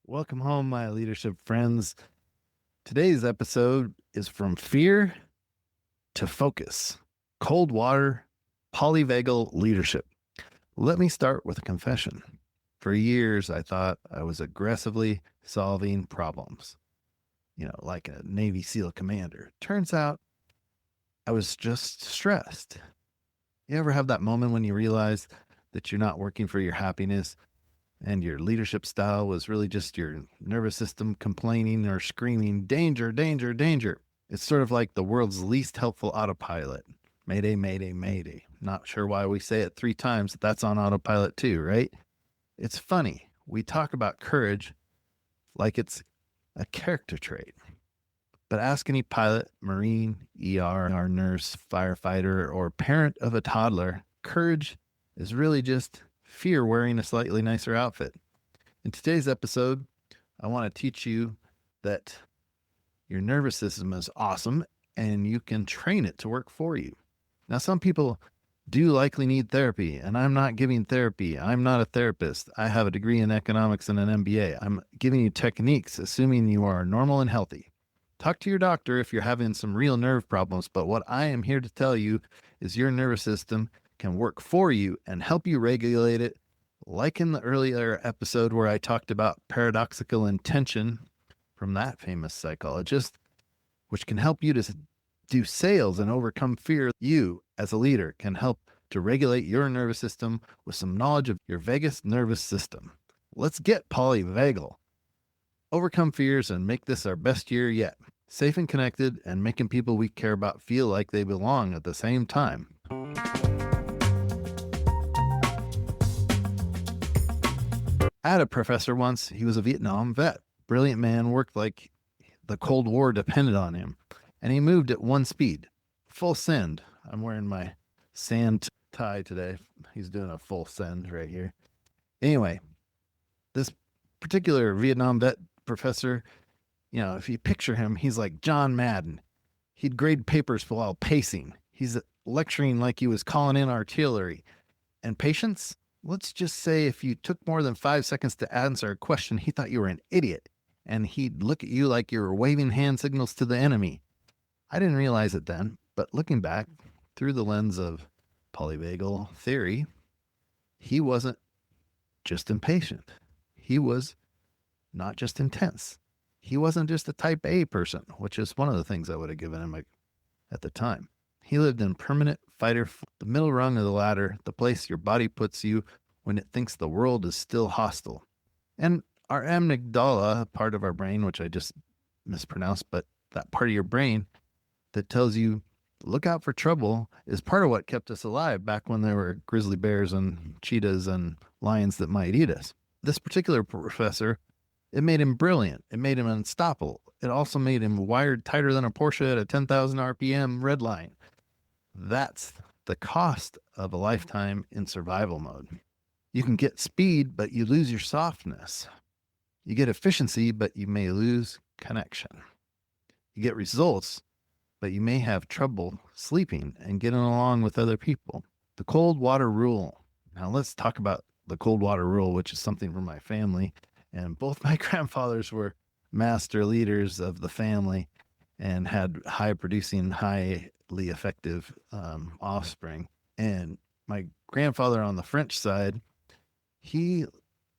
Welcome home, my leadership friends. Today's episode is from fear to focus. Cold water, polyvagal leadership. Let me start with a confession. For years, I thought I was aggressively solving problems, like a Navy SEAL commander. Turns out I was just stressed. You ever have that moment when you realize that you're not working for your happiness and your leadership style was really just your nervous system complaining or screaming, danger, danger, danger? It's sort of like the world's least helpful autopilot. Mayday, mayday, mayday. Not sure why we say it 3 times. That's on autopilot too, right? It's funny. We talk about courage like it's a character trait. But ask any pilot, Marine, ER nurse, firefighter, or parent of a toddler, courage is really just fear wearing a slightly nicer outfit. In today's episode, I want to teach you that your nervous system is awesome and you can train it to work for you. Now, some people do likely need therapy, and I'm not giving therapy. I'm not a therapist. I have a degree in economics and an MBA. I'm giving you techniques, assuming you are normal and healthy. Talk to your doctor if you're having some real nerve problems, but what I am here to tell you is your nervous system can work for you and help you regulate it, like in the earlier episode where I talked about paradoxical intention from that famous psychologist, which can help you to do sales and overcome fear. You, as a leader, can help to regulate your nervous system with some knowledge of your vagus nervous system. Let's get polyvagal. Overcome fears and make this our best year yet. Safe and connected and making people we care about feel like they belong at the same time. I had a professor once. He was a Vietnam vet. Brilliant man, worked like the Cold War depended on him. And he moved at one speed. Full send. I'm wearing my sand tie today. He's doing a full send right here. Anyway, this particular Vietnam vet professor, if you picture him, he's like John Madden. He'd grade papers while pacing. He's lecturing like he was calling in artillery. And patience? Let's just say if you took more than 5 seconds to answer a question, he thought you were an idiot. And he'd look at you like you were waving hand signals to the enemy. I didn't realize it then, but looking back through the lens of polyvagal theory, he wasn't just impatient. He was not just intense. He wasn't just a type A person, which is one of the things I would have given him at the time. He lived in permanent fighter, the middle rung of the ladder, the place your body puts you when it thinks the world is still hostile. And our amygdala, part of our brain, which I just mispronounced, but that part of your brain that tells you look out for trouble, is part of what kept us alive back when there were grizzly bears and cheetahs and lions that might eat us. This particular professor, it made him brilliant. It made him unstoppable. It also made him wired tighter than a Porsche at a 10,000 RPM red line. That's the cost of a lifetime in survival mode. You can get speed, but you lose your softness. You get efficiency, but you may lose connection. You get results, but you may have trouble sleeping and getting along with other people. The cold water rule. Now let's talk about the cold water rule, which is something from my family. And both my grandfathers were master leaders of the family and had high producing, highly effective offspring. And my grandfather on the French side, he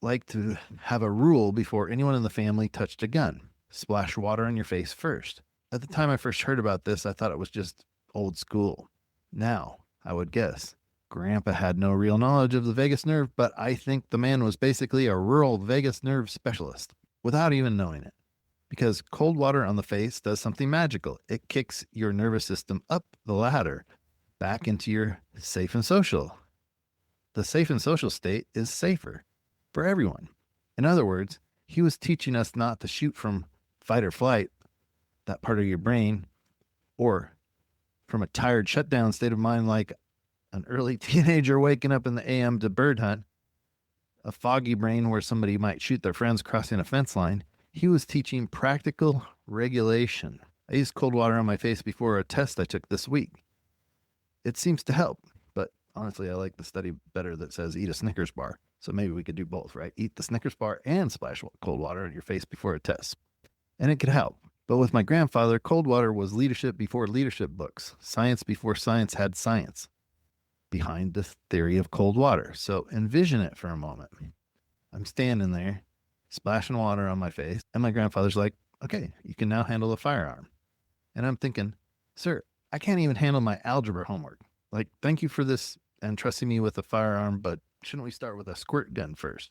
liked to have a rule before anyone in the family touched a gun. Splash water on your face first. At the time I first heard about this, I thought it was just old school. Now, I would guess Grandpa had no real knowledge of the vagus nerve, but I think the man was basically a rural vagus nerve specialist without even knowing it. Because cold water on the face does something magical. It kicks your nervous system up the ladder, back into your safe and social. The safe and social state is safer for everyone. In other words, he was teaching us not to shoot from fight or flight, that part of your brain, or from a tired shutdown state of mind like an early teenager waking up in the AM to bird hunt, a foggy brain where somebody might shoot their friends crossing a fence line. He was teaching practical regulation. I used cold water on my face before a test I took this week. It seems to help, but honestly, I like the study better that says eat a Snickers bar. So maybe we could do both, right? Eat the Snickers bar and splash cold water on your face before a test. And it could help. But with my grandfather, cold water was leadership before leadership books, science before science had science behind the theory of cold water. So envision it for a moment. I'm standing there, splashing water on my face, and my grandfather's like, okay, you can now handle a firearm. And I'm thinking, sir, I can't even handle my algebra homework. Like, thank you for this and trusting me with a firearm, but shouldn't we start with a squirt gun first?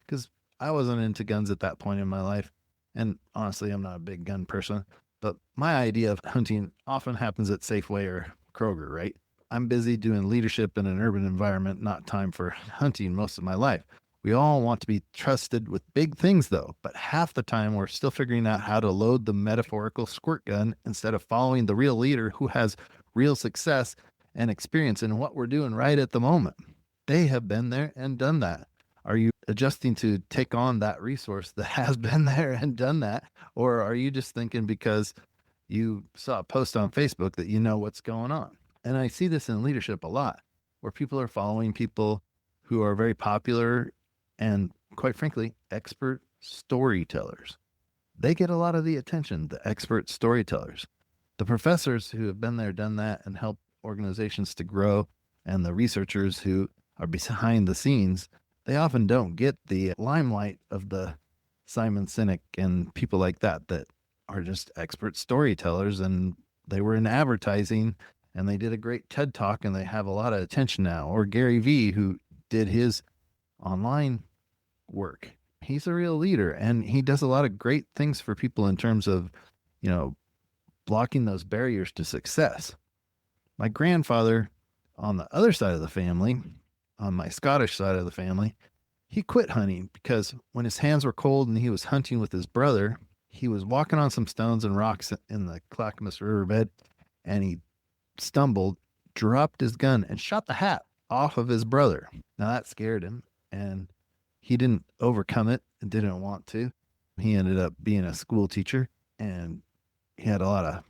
Because I wasn't into guns at that point in my life. And honestly, I'm not a big gun person. But my idea of hunting often happens at Safeway or Kroger, right? I'm busy doing leadership in an urban environment, not time for hunting most of my life. We all want to be trusted with big things, though, but half the time we're still figuring out how to load the metaphorical squirt gun instead of following the real leader who has real success and experience in what we're doing right at the moment. They have been there and done that. Are you adjusting to take on that resource that has been there and done that? Or are you just thinking because you saw a post on Facebook that you know what's going on? And I see this in leadership a lot, where people are following people who are very popular and, quite frankly, expert storytellers. They get a lot of the attention, the expert storytellers. The professors who have been there, done that, and helped organizations to grow, and the researchers who are behind the scenes, they often don't get the limelight of the Simon Sinek and people like that are just expert storytellers, and they were in advertising and they did a great TED Talk and they have a lot of attention now. Or Gary Vee, who did his online work. He's a real leader and he does a lot of great things for people in terms of, blocking those barriers to success. My grandfather, on the other side of the family, on my Scottish side of the family, he quit hunting because when his hands were cold and he was hunting with his brother, he was walking on some stones and rocks in the Clackamas riverbed and he stumbled, dropped his gun, and shot the hat off of his brother. Now that scared him, and he didn't overcome it and didn't want to. He ended up being a school teacher, and he had a lot of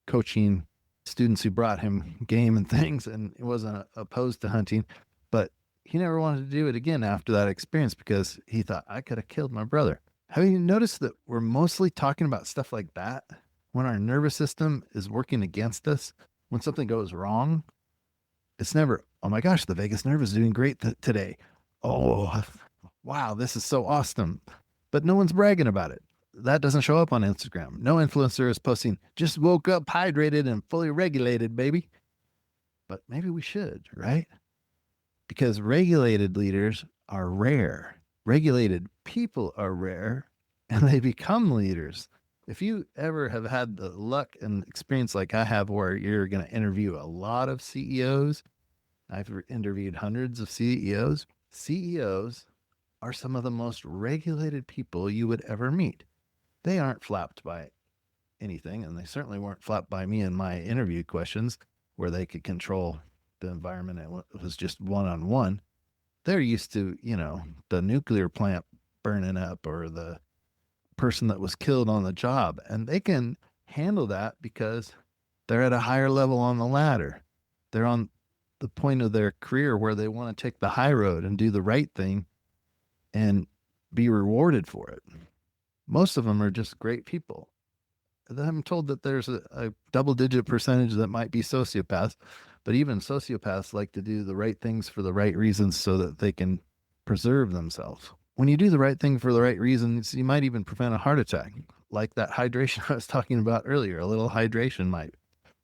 coaching students who brought him game and things, and he wasn't opposed to hunting, but he never wanted to do it again after that experience because he thought, I could have killed my brother. Have you noticed that we're mostly talking about stuff like that when our nervous system is working against us? When something goes wrong, it's never, oh my gosh, the vagus nerve is doing great today. Oh, wow, this is so awesome. But no one's bragging about it. That doesn't show up on Instagram. No influencer is posting, just woke up hydrated and fully regulated, baby. But maybe we should, right? Because regulated leaders are rare. Regulated people are rare, and they become leaders. If you ever have had the luck and experience like I have where you're going to interview a lot of CEOs, I've interviewed hundreds of CEOs. CEOs are some of the most regulated people you would ever meet. They aren't flapped by anything, and they certainly weren't flapped by me in my interview questions where they could control the environment and it was just one-on-one. They're used to, the nuclear plant burning up or the person that was killed on the job, and they can handle that because they're at a higher level on the ladder. They're on the point of their career where they want to take the high road and do the right thing and be rewarded for it. Most of them are just great people. I'm told that there's a double-digit percentage that might be sociopaths, but even sociopaths like to do the right things for the right reasons so that they can preserve themselves. When you do the right thing for the right reasons, you might even prevent a heart attack, like that hydration I was talking about earlier. A little hydration might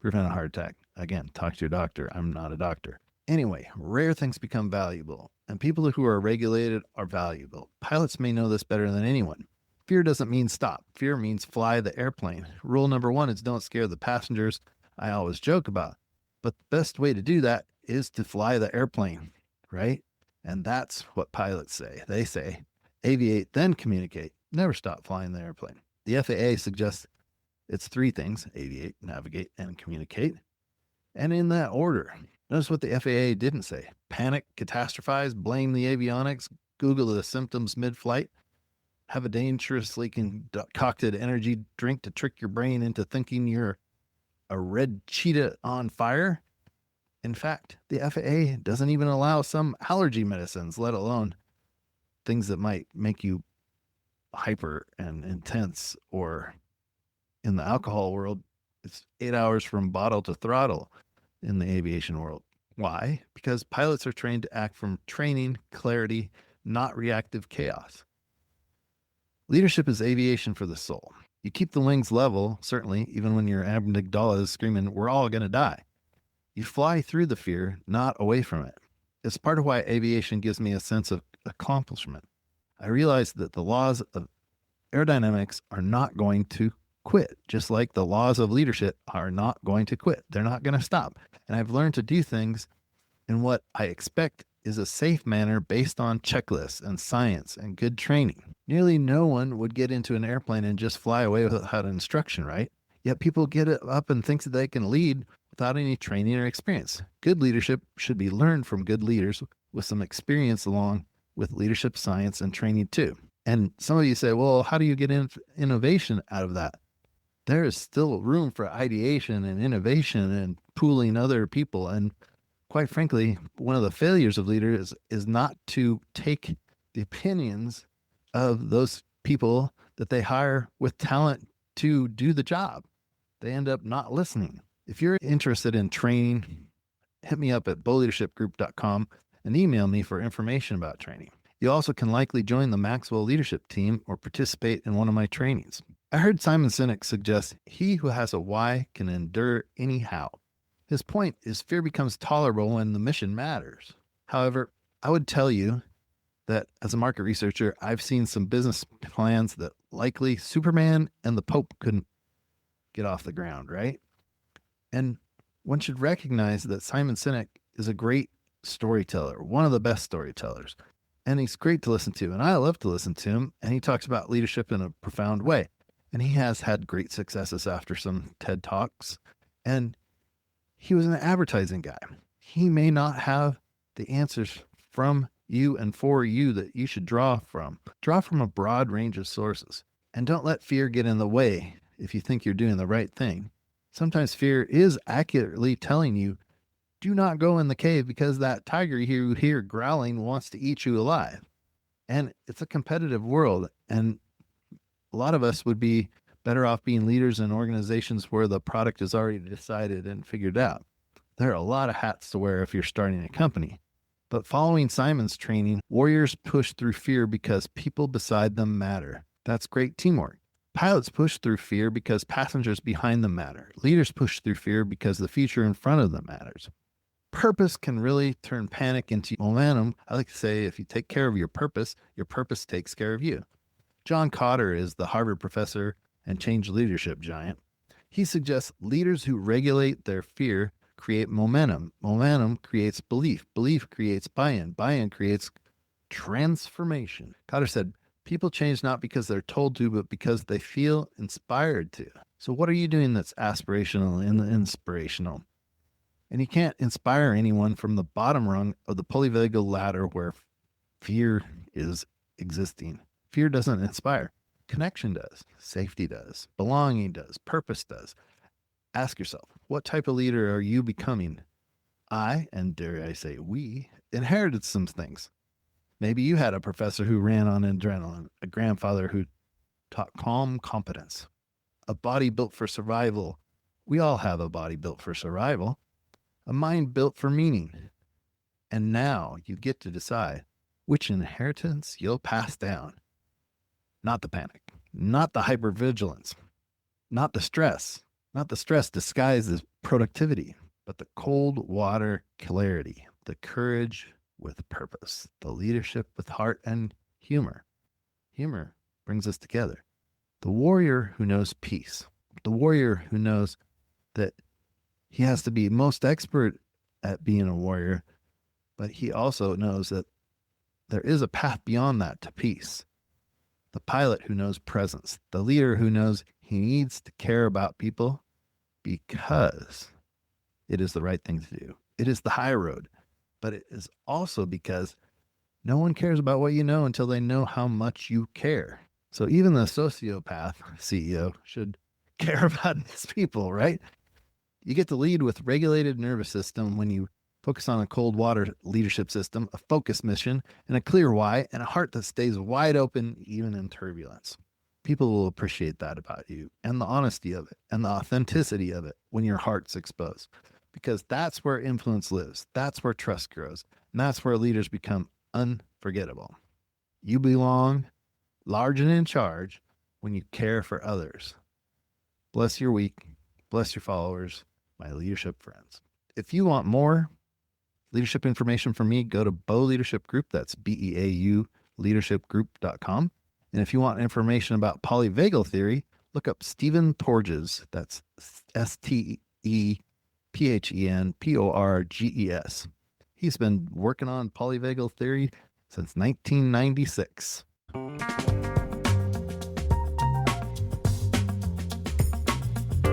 prevent a heart attack. Again, talk to your doctor. I'm not a doctor. Anyway, rare things become valuable, and people who are regulated are valuable. Pilots may know this better than anyone. Fear doesn't mean stop. Fear means fly the airplane. Rule number 1 is don't scare the passengers. I always joke about. But the best way to do that is to fly the airplane, right? And that's what pilots say. They say, aviate, then communicate. Never stop flying the airplane. The FAA suggests it's 3 things: aviate, navigate, and communicate. And in that order. Notice what the FAA didn't say. Panic, catastrophize, blame the avionics, Google the symptoms mid-flight, have a dangerously concocted energy drink to trick your brain into thinking you're a red cheetah on fire. In fact, the FAA doesn't even allow some allergy medicines, let alone things that might make you hyper and intense. Or in the alcohol world, it's 8 hours from bottle to throttle in the aviation world. Why? Because pilots are trained to act from training, clarity, not reactive chaos. Leadership is aviation for the soul. You keep the wings level, certainly, even when your amygdala is screaming, we're all going to die. You fly through the fear, not away from it. It's part of why aviation gives me a sense of accomplishment. I realize that the laws of aerodynamics are not going to quit, just like the laws of leadership are not going to quit. They're not going to stop. And I've learned to do things in what I expect is a safe manner based on checklists and science and good training. Nearly no one would get into an airplane and just fly away without instruction, right? Yet people get it up and think that they can lead without any training or experience. Good leadership should be learned from good leaders with some experience along with leadership science and training too. And some of you say, well, how do you get innovation out of that? There is still room for ideation and innovation and pooling other people. And quite frankly, one of the failures of leaders is not to take the opinions of those people that they hire with talent to do the job. They end up not listening. If you're interested in training, hit me up at beauleadershipgroup.com and email me for information about training. You also can likely join the Maxwell leadership team or participate in one of my trainings. I heard Simon Sinek suggest he who has a why can endure any how. His point is fear becomes tolerable when the mission matters. However, I would tell you that as a market researcher, I've seen some business plans that likely Superman and the Pope couldn't get off the ground, right? And one should recognize that Simon Sinek is a great storyteller, one of the best storytellers. And he's great to listen to. And I love to listen to him. And he talks about leadership in a profound way. And he has had great successes after some TED Talks. And he was an advertising guy. He may not have the answers from you and for you that you should draw from. Draw from a broad range of sources. And don't let fear get in the way if you think you're doing the right thing. Sometimes fear is accurately telling you, do not go in the cave because that tiger you hear growling wants to eat you alive. And it's a competitive world. And a lot of us would be better off being leaders in organizations where the product is already decided and figured out. There are a lot of hats to wear if you're starting a company. But following Simon's training, warriors push through fear because people beside them matter. That's great teamwork. Pilots push through fear because passengers behind them matter. Leaders push through fear because the future in front of them matters. Purpose can really turn panic into momentum. I like to say, if you take care of your purpose takes care of you. John Cotter is the Harvard professor and change leadership giant. He suggests leaders who regulate their fear create momentum. Momentum creates belief. Belief creates buy-in. Buy-in creates transformation. Cotter said, people change not because they're told to, but because they feel inspired to. So what are you doing that's aspirational and inspirational? And you can't inspire anyone from the bottom rung of the Polyvagal ladder where fear is existing. Fear doesn't inspire. Connection does. Safety does. Belonging does. Purpose does. Ask yourself, what type of leader are you becoming? I, and dare I say we, inherited some things. Maybe you had a professor who ran on adrenaline, a grandfather who taught calm competence, a body built for survival. We all have a body built for survival, a mind built for meaning. And now you get to decide which inheritance you'll pass down. Not the panic, not the hypervigilance, not the stress disguised as productivity, but the cold water clarity, the courage with purpose, the leadership with heart and humor. Humor brings us together. The warrior who knows peace, the warrior who knows that he has to be most expert at being a warrior, but he also knows that there is a path beyond that to peace. The pilot who knows presence, the leader who knows he needs to care about people because it is the right thing to do. It is the high road, but it is also because no one cares about what you know until they know how much you care. So even the sociopath CEO should care about his people, right? You get to lead with regulated nervous system when you focus on a cold water leadership system, a focus mission, and a clear why, and a heart that stays wide open even in turbulence. People will appreciate that about you and the honesty of it and the authenticity of it when your heart's exposed, because that's where influence lives. That's where trust grows. And that's where leaders become unforgettable. You belong large and in charge when you care for others. Bless your week. Bless your followers, my leadership friends. If you want more leadership information from me, go to Beau Leadership Group. That's BEAU leadershipgroup.com. And if you want information about polyvagal theory, look up Stephen Porges. That's STEPHENPORGES. He's been working on polyvagal theory since 1996.